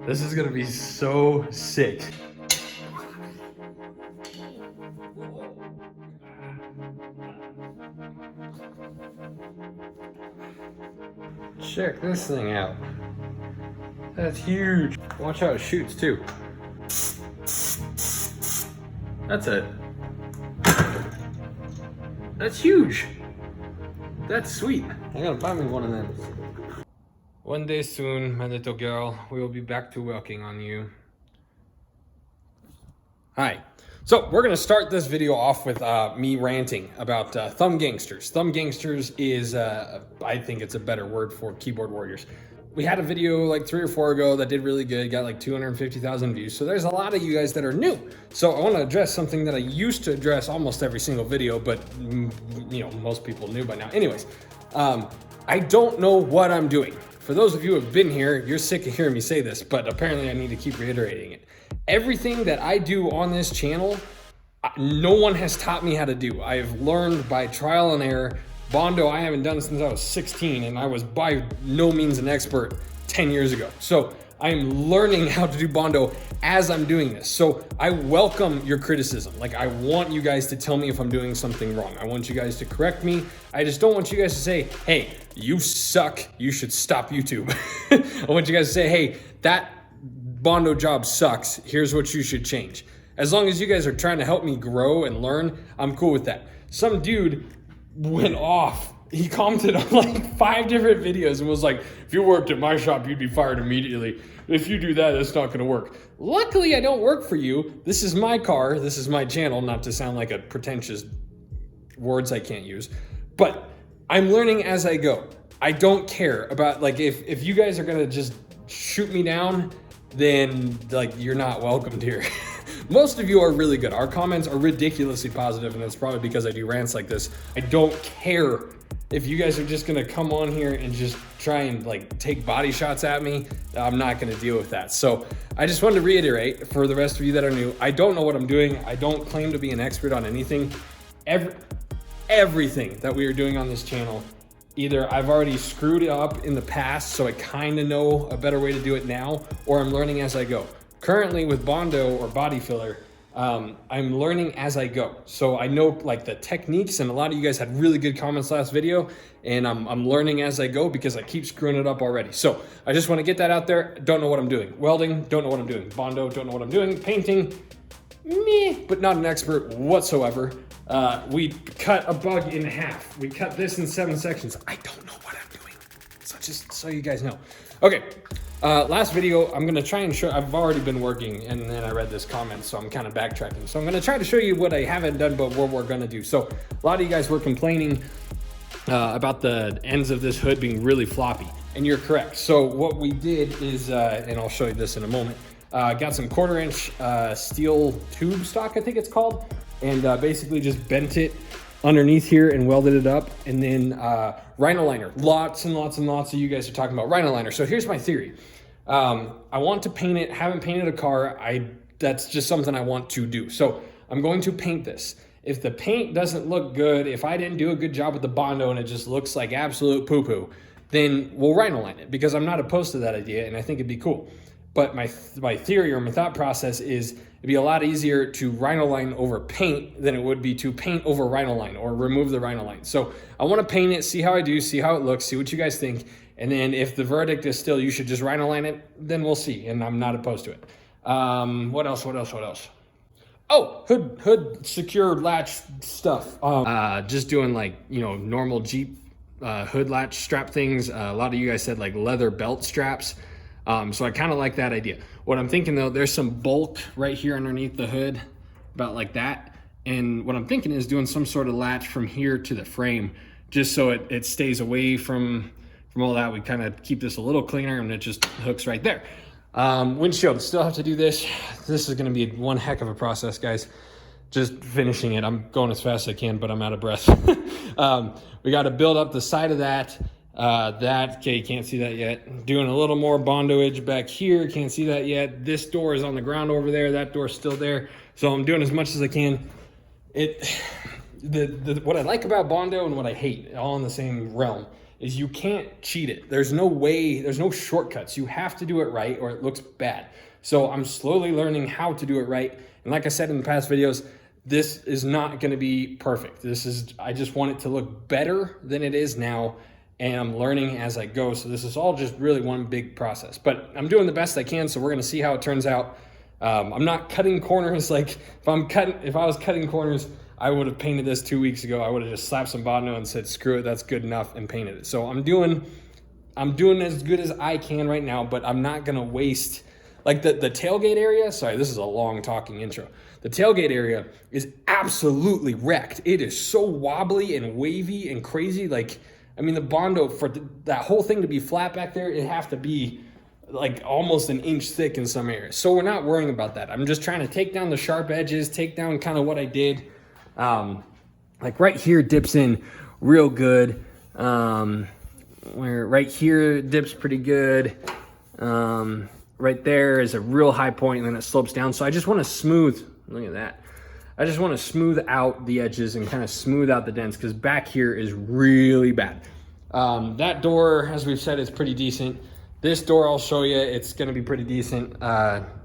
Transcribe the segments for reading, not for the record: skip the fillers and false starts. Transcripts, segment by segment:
This is gonna be so sick. Check this thing out. That's huge. Watch how it shoots too. That's huge. That's sweet. I gotta buy me one of them. One day soon, my little girl, we will be back to working on you. Hi. So we're gonna start this video off with me ranting about thumb gangsters. Thumb gangsters is, I think it's a better word for keyboard warriors. We had a video like 3 or 4 ago that did really good, got like 250,000 views. So there's a lot of you guys that are new. So I want to address something that I used to address almost every single video, but you know, most people knew by now. Anyways, I don't know what I'm doing. For those of you who have been here, you're sick of hearing me say this, but apparently I need to keep reiterating it. Everything that I do on this channel, no one has taught me how to do. I've learned by trial and error. Bondo, I haven't done since I was 16, and I was by no means an expert 10 years ago. So I'm learning how to do Bondo as I'm doing this. So I welcome your criticism. Like, I want you guys to tell me if I'm doing something wrong. I want you guys to correct me. I just don't want you guys to say, hey, you suck, you should stop YouTube. I want you guys to say, hey, that Bondo job sucks, here's what you should change. As long as you guys are trying to help me grow and learn, I'm cool with that. Some dude went off. He commented on like 5 different videos and was like, if you worked at my shop, you'd be fired immediately. If you do that, that's not gonna work. Luckily, I don't work for you. This is my car. This is my channel, not to sound like a pretentious words I can't use, but I'm learning as I go. I don't care about, like, if you guys are gonna just shoot me down, then like you're not welcomed here. Most of you are really good. Our comments are ridiculously positive, and it's probably because I do rants like this. I don't care if you guys are just gonna come on here and just try and like take body shots at me. I'm not gonna deal with that. So I just wanted to reiterate for the rest of you that are new, I don't know what I'm doing. I don't claim to be an expert on anything. Everything that we are doing on this channel, either I've already screwed it up in the past, so I kind of know a better way to do it now, or I'm learning as I go. Currently with Bondo or body filler, I'm learning as I go. So I know like the techniques, and a lot of you guys had really good comments last video, and I'm learning as I go because I keep screwing it up already. So I just want to get that out there. Don't know what I'm doing. Welding, don't know what I'm doing. Bondo, don't know what I'm doing. Painting, meh, but not an expert whatsoever. We cut a bug in half. We cut this in 7 sections. I don't know what I'm doing. So just so you guys know. Okay. Last video, I'm gonna try and show, I've already been working and then I read this comment, so I'm kind of backtracking. So I'm gonna try to show you what I haven't done, but what we're gonna do. So a lot of you guys were complaining about the ends of this hood being really floppy, and you're correct. So what we did is, and I'll show you this in a moment, got some 1/4" steel tube stock, I think it's called, and basically just bent it underneath here and welded it up, and then rhino liner. Lots and lots and lots of you guys are talking about rhino liner. So here's my theory. I want to paint it, haven't painted a car. That's just something I want to do. So I'm going to paint this. If the paint doesn't look good, if I didn't do a good job with the Bondo and it just looks like absolute poo-poo, then we'll rhino line it, because I'm not opposed to that idea and I think it'd be cool. But my theory or my thought process is it'd be a lot easier to rhino line over paint than it would be to paint over rhino line or remove the rhino line. So I want to paint it, see how I do, see how it looks, see what you guys think. And then if the verdict is still you should just rhino line it, then we'll see. And I'm not opposed to it. What else? Oh, hood secure latch stuff. Just doing like, you know, normal Jeep hood latch strap things. A lot of you guys said like leather belt straps. So I kind of like that idea. What I'm thinking though, there's some bulk right here underneath the hood, about like that. And what I'm thinking is doing some sort of latch from here to the frame, just so it stays away from all that. We kind of keep this a little cleaner, and it just hooks right there. Windshield, still have to do this. This is gonna be one heck of a process, guys. Just finishing it. I'm going as fast as I can, but I'm out of breath. We got to build up the side of that. Okay, can't see that yet. Doing a little more bondoage back here, can't see that yet. This door is on the ground over there, that door's still there. So I'm doing as much as I can. What I like about Bondo and what I hate, all in the same realm, is you can't cheat it. There's no way, there's no shortcuts. You have to do it right or it looks bad. So I'm slowly learning how to do it right. And like I said in the past videos, this is not gonna be perfect. I just want it to look better than it is now, and I'm learning as I go. So this is all just really one big process, but I'm doing the best I can. So we're gonna see how it turns out. I'm not cutting corners. Like if I was cutting corners, I would have painted this 2 weeks ago. I would have just slapped some bondo and said, screw it, that's good enough, and painted it. So I'm doing as good as I can right now, but I'm not gonna waste, like the tailgate area. Sorry, this is a long talking intro. The tailgate area is absolutely wrecked. It is so wobbly and wavy and crazy. Like, I mean, the bondo, for that whole thing to be flat back there, it have to be like almost an inch thick in some areas. So we're not worrying about that. I'm just trying to take down the sharp edges, take down kind of what I did. Like right here dips in real good. Where right here dips pretty good. Right there is a real high point, and then it slopes down. So I just want to smooth, look at that. I just want to smooth out the edges and kind of smooth out the dents, because back here is really bad. That door, as we've said, is pretty decent. This door, I'll show you, it's going to be pretty decent.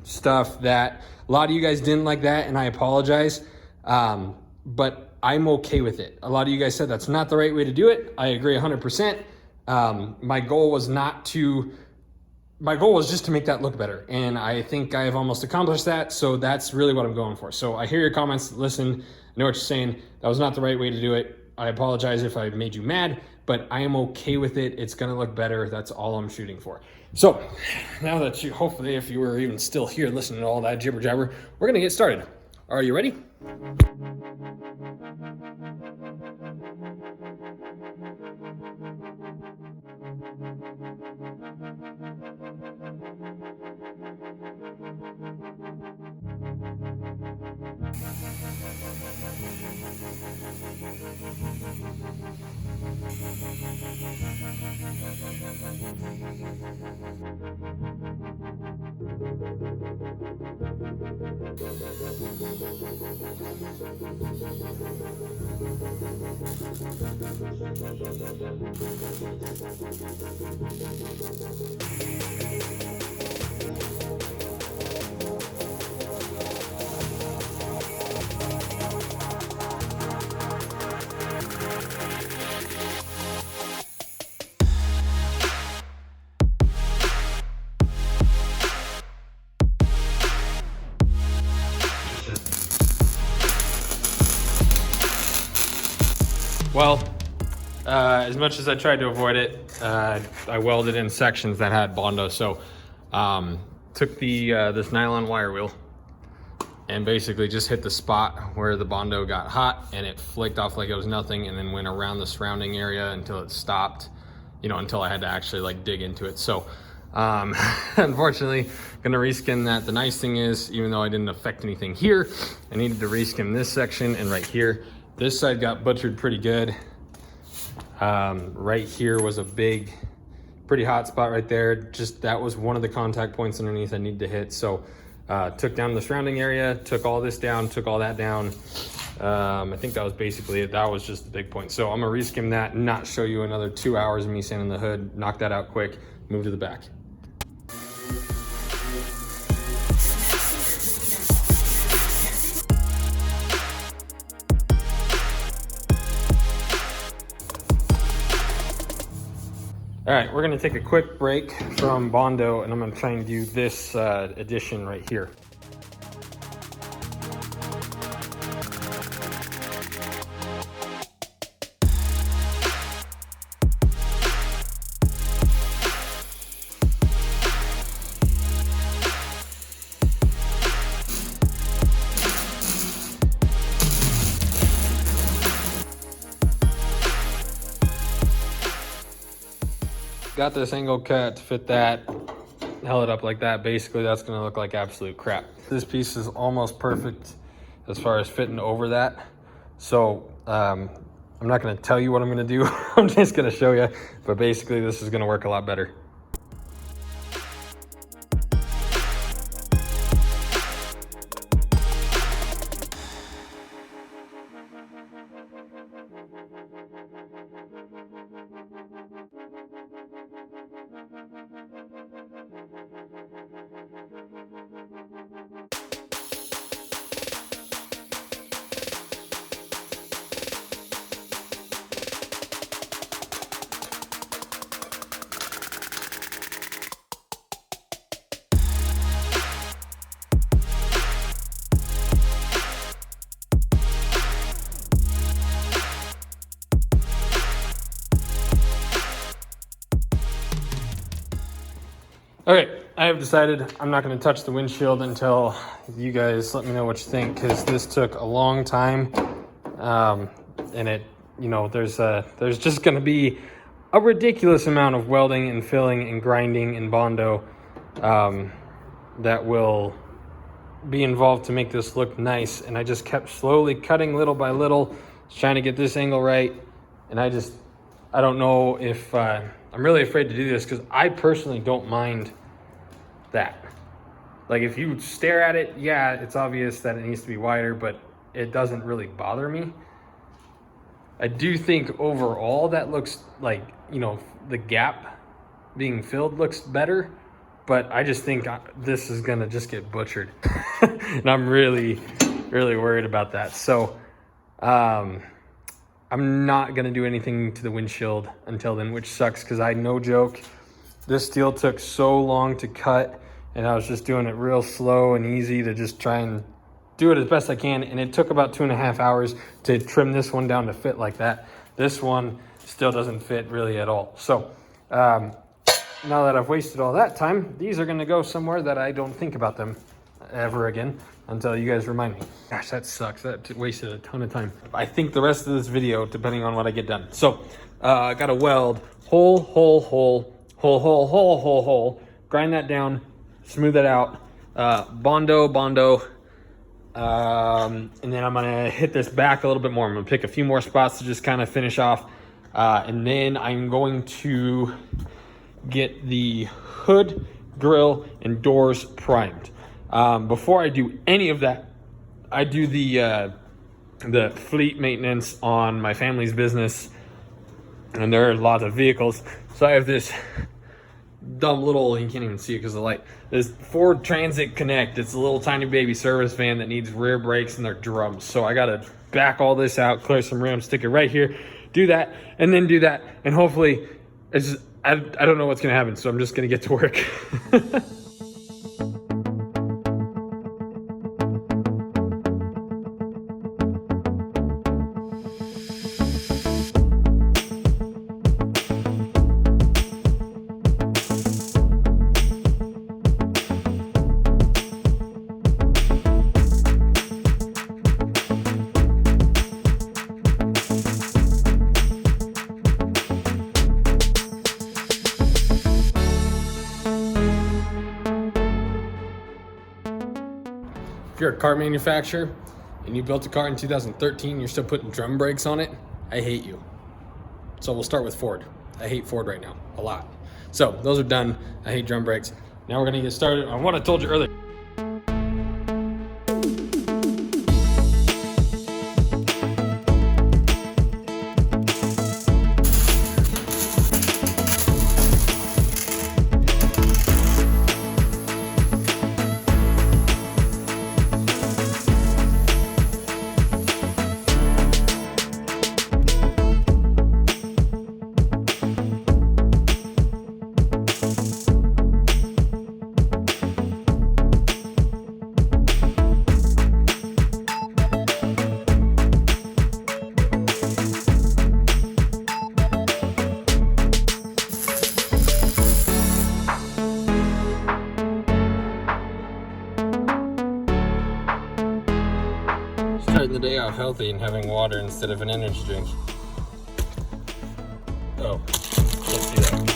Stuff that a lot of you guys didn't like that, and I apologize. But I'm okay with it. A lot of you guys said that's not the right way to do it. I agree 100%. My goal was just to make that look better. And I think I have almost accomplished that. So that's really what I'm going for. So I hear your comments, listen, I know what you're saying. That was not the right way to do it. I apologize if I made you mad, but I am okay with it. It's gonna look better. That's all I'm shooting for. So now that hopefully if you were even still here listening to all that jibber jabber, we're gonna get started. Are you ready? Well, as much as I tried to avoid it, I welded in sections that had bondo. So took this nylon wire wheel and basically just hit the spot where the bondo got hot, and it flaked off like it was nothing, and then went around the surrounding area until it stopped, you know, until I had to actually like dig into it. So unfortunately, gonna reskim that. The nice thing is, even though I didn't affect anything here, I needed to reskim this section and right here. This side got butchered pretty good. Right here was a pretty hot spot right there. Just that was one of the contact points underneath I needed to hit. So took down the surrounding area, took all this down, took all that down. I think that was basically it. That was just the big point. So I'm gonna reskim that and not show you another 2 hours of me sanding the hood, knock that out quick, move to the back. All right, we're gonna take a quick break from bondo, and I'm gonna try and do this addition right here. Got this angle cut to fit that, held it up like that. Basically, that's gonna look like absolute crap. This piece is almost perfect as far as fitting over that. So I'm not gonna tell you what I'm gonna do. I'm just gonna show you, but basically this is gonna work a lot better. Okay, I have decided I'm not going to touch the windshield until you guys let me know what you think, because this took a long time, and it, you know, there's just going to be a ridiculous amount of welding and filling and grinding and bondo that will be involved to make this look nice. And I just kept slowly cutting little by little, trying to get this angle right, and I don't know if I'm really afraid to do this, because I personally don't mind that. Like, if you stare at it, yeah, it's obvious that it needs to be wider, but it doesn't really bother me. I do think overall that looks like, you know, the gap being filled looks better, but I just think this is gonna just get butchered. And I'm really, really worried about that. So I'm not gonna do anything to the windshield until then, which sucks, because I, no joke, this steel took so long to cut, and I was just doing it real slow and easy to just try and do it as best I can. And it took about 2.5 hours to trim this one down to fit like that. This one still doesn't fit really at all. So now that I've wasted all that time, these are gonna go somewhere that I don't think about them ever again until you guys remind me. Gosh, that sucks. That wasted a ton of time. I think the rest of this video, depending on what I get done. So I gotta weld hole, grind that down, smooth that out, bondo, and then I'm gonna hit this back a little bit more. I'm gonna pick a few more spots to just kind of finish off, and then I'm going to get the hood, grill, and doors primed. Before I do any of that, I do the fleet maintenance on my family's business, and there are lots of vehicles. So I have this dumb little, you can't even see it because of the light, this Ford Transit Connect. It's a little tiny baby service van that needs rear brakes and their drums. So I gotta back all this out, clear some room, stick it right here, do that, and then do that, and hopefully it's just, I don't know what's gonna happen, so I'm just gonna get to work. If you're a car manufacturer and you built a car in 2013, you're still putting drum brakes on it, I hate you. So we'll start with Ford. I hate Ford right now, a lot. So those are done. I hate drum brakes. Now we're gonna get started on what I told you earlier. Starting the day off healthy and having water instead of an energy drink. Oh, let's do that.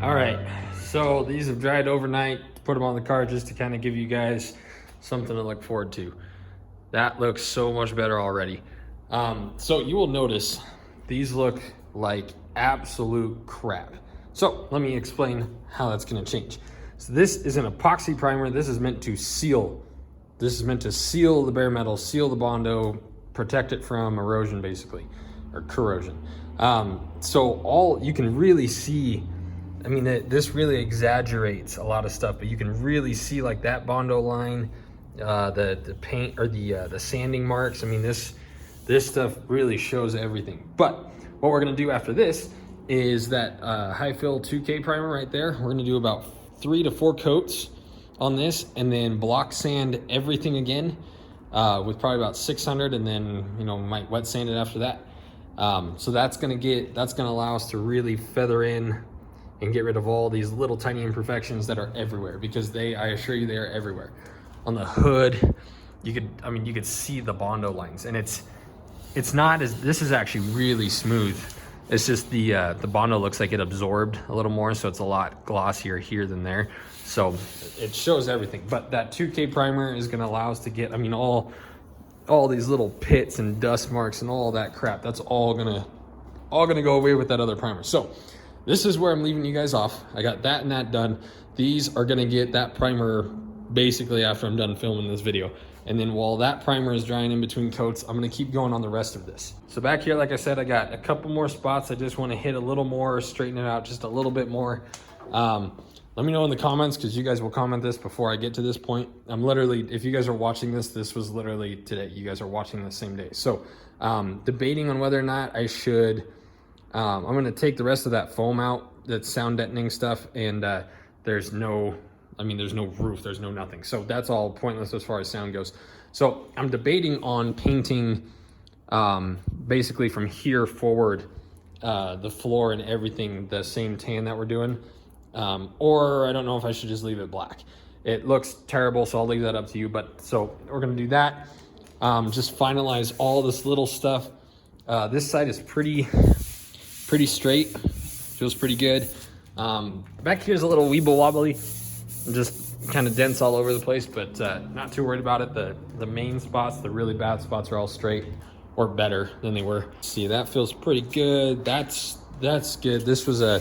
All right, so these have dried overnight. Put them on the car just to kind of give you guys something to look forward to. That looks so much better already. So you will notice these look like absolute crap. So let me explain how that's gonna change. So this is an epoxy primer. This is meant to seal. This is meant to seal the bare metal, seal the bondo, protect it from erosion basically, or corrosion. So all you can really see, I mean, this really exaggerates a lot of stuff, but you can really see like that bondo line, the paint or the sanding marks. I mean, this stuff really shows everything. But what we're gonna do after this is that high fill 2K primer right there. We're gonna do about 3 to 4 coats on this, and then block sand everything again with probably about 600, and then might wet sand it after that. So that's gonna allow us to really feather in and get rid of all these little tiny imperfections that are everywhere, because I assure you they are everywhere. On the hood, you could see the bondo lines, and it's not as, this is actually really smooth. It's just the bondo looks like it absorbed a little more, so it's a lot glossier here than there. So it shows everything. But that 2K primer is gonna allow us to get, I mean, all these little pits and dust marks and all that crap, that's all gonna go away with that other primer. So this is where I'm leaving you guys off. I got that and that done. These are gonna get that primer basically after I'm done filming this video. And then while that primer is drying in between coats, I'm gonna keep going on the rest of this. So back here, like I said, I got a couple more spots. I just wanna hit a little more, straighten it out just a little bit more. Let me know in the comments, because you guys will comment this before I get to this point. I'm literally, if you guys are watching this was literally today. You guys are watching the same day. So debating on whether or not I should, I'm gonna take the rest of that foam out, that sound deadening stuff, and there's no roof, there's no nothing. So that's all pointless as far as sound goes. So I'm debating on painting basically from here forward, the floor and everything the same tan that we're doing. Or I don't know if I should just leave it black. It looks terrible, so I'll leave that up to you. But so we're gonna do that. Just finalize all this little stuff. This side is pretty straight, feels pretty good. Back here's a little weeble wobbly, just kind of dents all over the place, but not too worried about it. The main spots, the really bad spots, are all straight or better than they were. See, that feels pretty good. That's good. This was a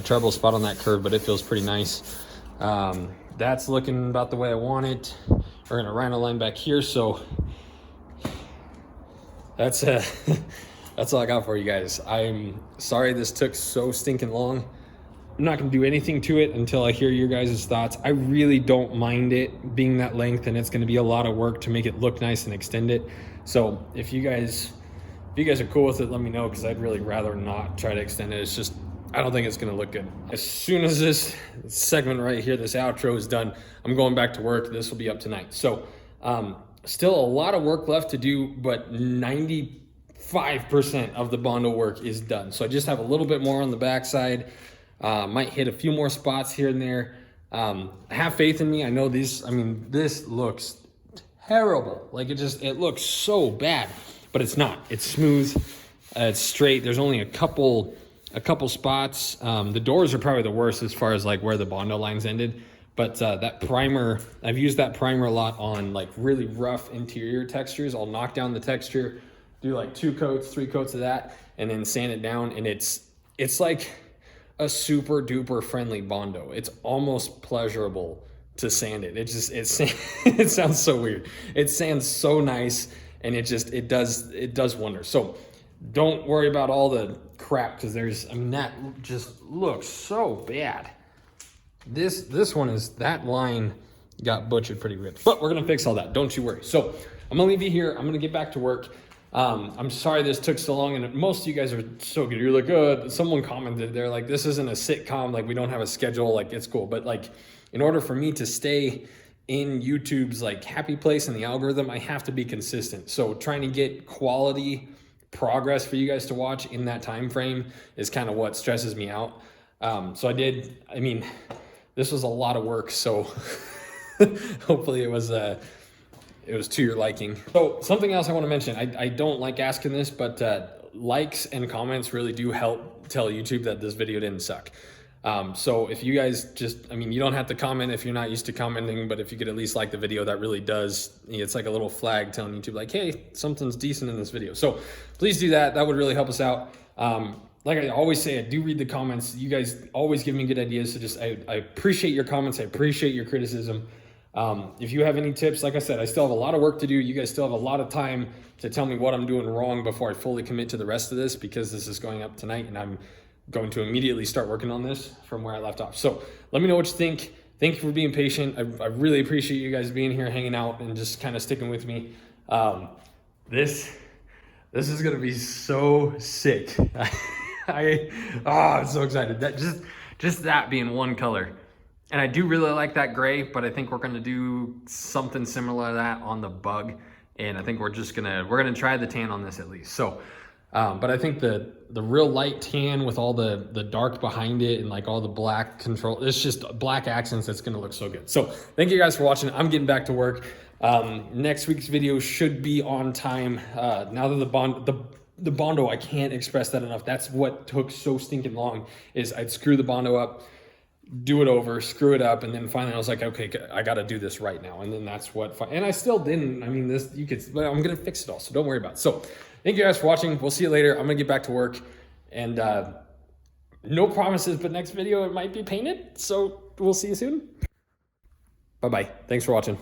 trouble spot on that curve, but it feels pretty nice. That's looking about the way I want it. We're gonna rhino line back here, so that's all I got for you guys. I'm sorry this took so stinking long. I'm not gonna do anything to it until I hear your guys' thoughts. I really don't mind it being that length, and it's gonna be a lot of work to make it look nice and extend it. So if you guys are cool with it, let me know, because I'd really rather not try to extend it. It's just, I don't think it's gonna look good. As soon as this segment right here, this outro is done, I'm going back to work. This will be up tonight. So still a lot of work left to do, but 95% of the bondo work is done. So I just have a little bit more on the backside. Might hit a few more spots here and there. Have faith in me. I know this looks terrible. Like it looks so bad, but it's not. It's smooth, it's straight. There's only a couple spots. The doors are probably the worst as far as like where the bondo lines ended, but that primer, I've used that primer a lot on like really rough interior textures. I'll knock down the texture, do like 2 coats, 3 coats of that, and then sand it down, and it's like a super duper friendly bondo. It's almost pleasurable to sand it. It sounds so weird. It sands so nice, and it does wonders. So don't worry about all the crap, because that just looks so bad. This one is, that line got butchered pretty good, but we're gonna fix all that, don't you worry. So I'm gonna leave you here. I'm gonna get back to work. I'm sorry this took so long, and most of you guys are so good. You're like, someone commented, they're like, this isn't a sitcom, like we don't have a schedule, like it's cool. But like, in order for me to stay in YouTube's like happy place in the algorithm, I have to be consistent. So trying to get quality progress for you guys to watch in that time frame is kind of what stresses me out. So this was a lot of work, so hopefully it was to your liking. So something else I want to mention, I don't like asking this, but likes and comments really do help tell YouTube that this video didn't suck. So if you guys just, I mean, you don't have to comment if you're not used to commenting, but if you could at least like the video, that really does, it's like a little flag telling YouTube like, hey, something's decent in this video. So please do that. That would really help us out. Like I always say, I do read the comments. You guys always give me good ideas. So just, I appreciate your comments. I appreciate your criticism. If you have any tips, like I said, I still have a lot of work to do. You guys still have a lot of time to tell me what I'm doing wrong before I fully commit to the rest of this, because this is going up tonight and I'm going to immediately start working on this from where I left off. So let me know what you think. Thank you for being patient. I really appreciate you guys being here, hanging out, and just kind of sticking with me. This is gonna be so sick. I'm so excited. That just that being one color. And I do really like that gray, but I think we're gonna do something similar to that on the Bug. And I think we're gonna try the tan on this at least. So, but I think the real light tan with all the dark behind it and like all the black control, it's just black accents that's gonna look so good. So thank you guys for watching. I'm getting back to work. Next week's video should be on time. Now that the bondo, I can't express that enough. That's what took so stinking long, is I'd screw the bondo up, do it over, screw it up, and then finally I was like, okay, I got to do this right now. And then that's what, and I still didn't. I mean, but I'm going to fix it all, so don't worry about it. So thank you guys for watching. We'll see you later. I'm going to get back to work, and no promises, but next video it might be painted. So we'll see you soon. Bye-bye. Thanks for watching.